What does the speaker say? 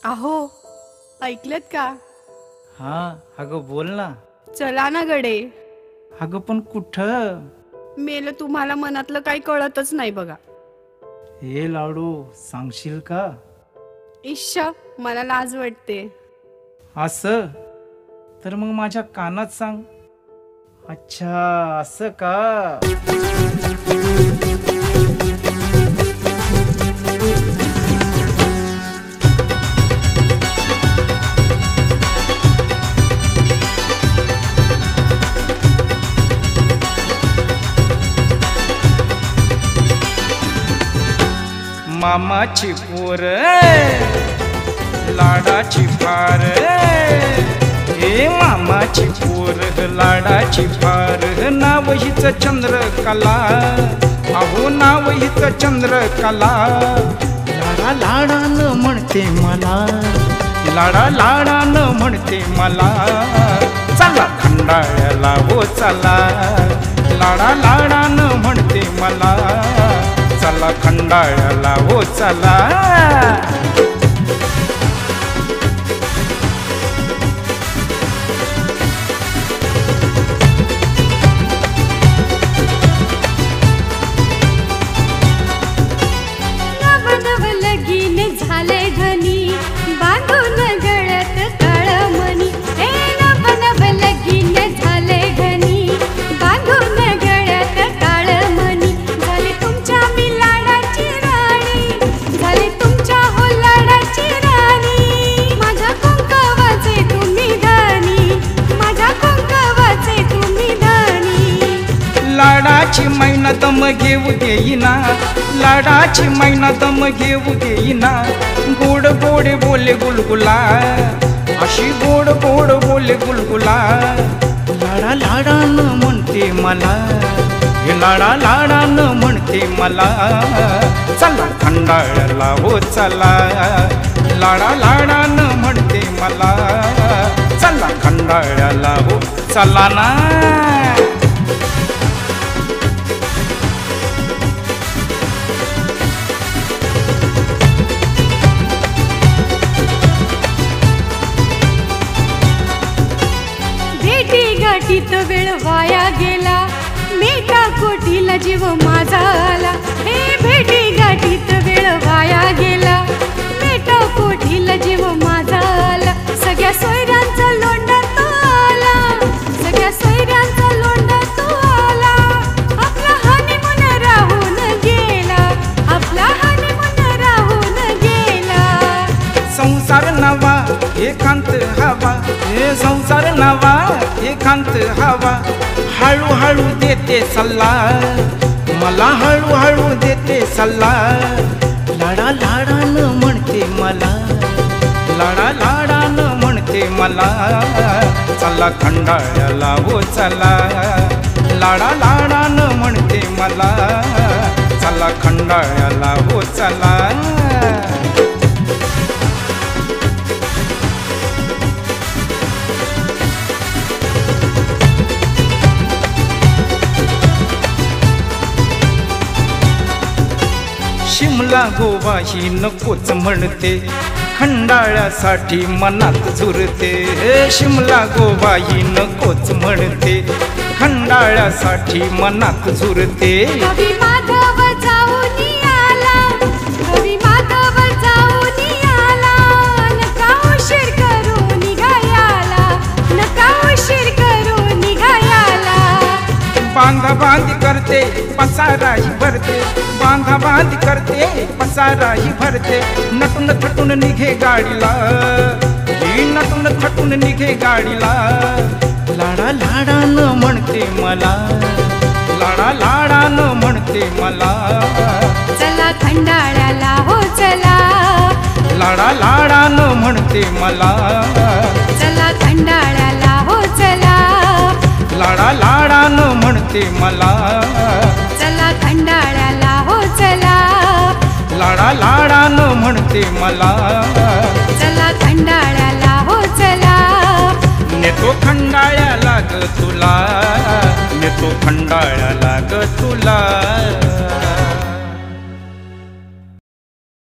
अहो, ऐकलत का? हा अगं बोल ना. चला ना गडे. अगं पण कुठं? मेलं तुम्हाला मनातलं काही कळतच नाही बघा. हे लाडू सांगशील का? इश्श, मला लाज वाटते. असं तर मग माझ्या कानात सांग. अच्छा असं का? मामाची पोर लाडाची फार, हे मामाची पोर लाडाची फार, नाव हिच चंद्रकला, अहो नाव हिच चंद्रकला. लाडा लाडानं म्हणते मला, लाडा लाडानं म्हणते मला, चला खंडाळ्याला हो चला. लाडा लाडानं म्हणते मला, चला खंडाळ्याला हो चला. नव नव लगीन झालंय धनी, बांधून गळ्यात काळमणी. हे नव नव लगीन झालंय धनी, बांधून गळ्यात काळमणी. झाले तुमच्या मी लाडाची राणी, झाले तुमच्या हो लाडाची राणी. माझ्या कुंकवाचे तुम्ही धनी, माझ्या कुंकवाचे तुम्ही धनी. लाडाची मैना दम घेऊ देईना, लाडाची मैना दम घेऊ देईना. गोड गोड बोले गुलगुला, अशी गोड गोड बोले गुलगुला. लाडा लाडानं म्हणते मला, हे लाडा लाडानं म्हणते मला, चला खंडाळ्याला हो चला. लाडा लाडानं म्हणते मला, चला खंडाळ्याला हो चला ना. भेटी गाठीत वेळ वाया गेला, मेटा कोठीला जीव माझा आला. हे भेटी गाठीत वेळ वाया गेला, मेटा कोठीला जीव माझा आला. सगळ्या सोयऱ्यांचा लोंढा तो आला, सगळ्या सोयऱ्यांचा लोंढा तो आला. आपला हनीमून राहून गेला, आपला हनीमून राहून गेला. संसार नवा एकांत हवा, हे संसार नवा एकांत हवा. हळूहळू देते सल्ला, मला हळूहळू देते सल्ला. लाडा लाडानं म्हणते मला, लाडा लाडानं म्हणते मला, चला खंडाळ्याला हो चला. लाडा लाडानं म्हणते मला, चला खंडाळ्याला हो चला. शिमला गोवा ही नकोच म्हणते, खंडाळ्यासाठी मनात झुरते. हे शिमला गोवा ही नकोच म्हणते, खंडाळ्यासाठी मनात झुरते. कवी माधव जाऊन आला, कवी माधव जाऊन आला. नका उशीर करू निघायाला, नका उशीर करू निघायाला. बांधा बांध करते पसाराही भरते, बांधा बांध करते पसाराही भरते. नटून थटून निघे गाडीला, ही नटून थटून निघे गाडीला. लाडा लाडानं म्हणते मला, लाडा लाडानं म्हणते मला, चला खंडाळ्याला हो चला. लाडा लाडानं म्हणते मला, चला खंडाळ्याला हो चला. लाडा लाडानं म्हणते मला, चला खंडाळ्याला हो चला. लाडा लाडानं म्हणते मला, चला खंडाळ्याला हो चला. नेतो खंडाळ्याला ग तुला, नेतो खंडाळ्याला ग तुला.